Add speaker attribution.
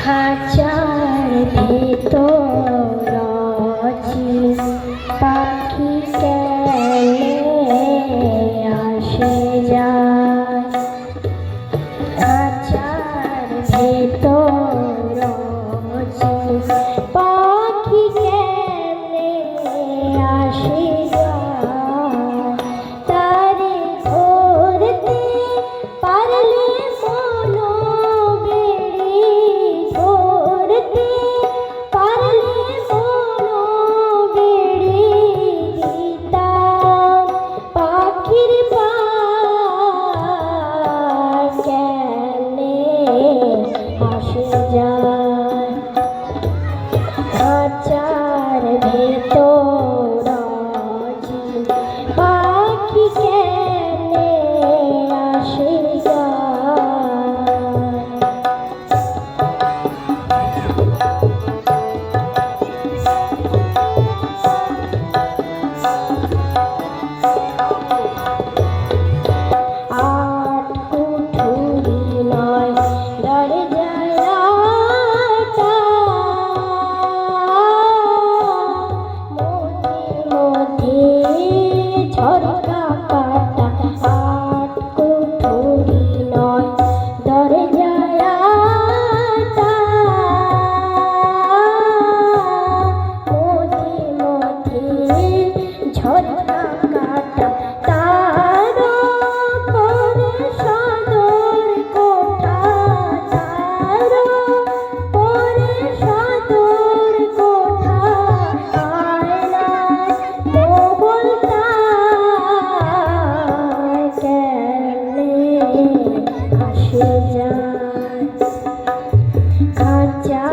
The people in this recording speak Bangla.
Speaker 1: খাঁচার ভেতর অচিন পাখি কেনে আসে যায়। খাঁচার ভেতর অচিন পাখি কেনে আসে যায়। তারে ধরতে পারলে মনো বেড়ি, ধরতে পারলে মনো বেড়ি দিতাম পাখির পায় কেনে আসে যায়। খাঁচার ভেতর অচিন পাখি কেনে আসে যায়। আট কুঠুরি নয় দরজায় আটা, মধ্যে ঝরকা কাটা। আট কুঠুরি নয় দরজায় আটা, মধ্যে ঝরকা কাটা। তার পরে সদর কোঠা, তার পরে সদর কোঠা। আয়নায় মোহর তাই কেনে আসে যায়। খাঁচা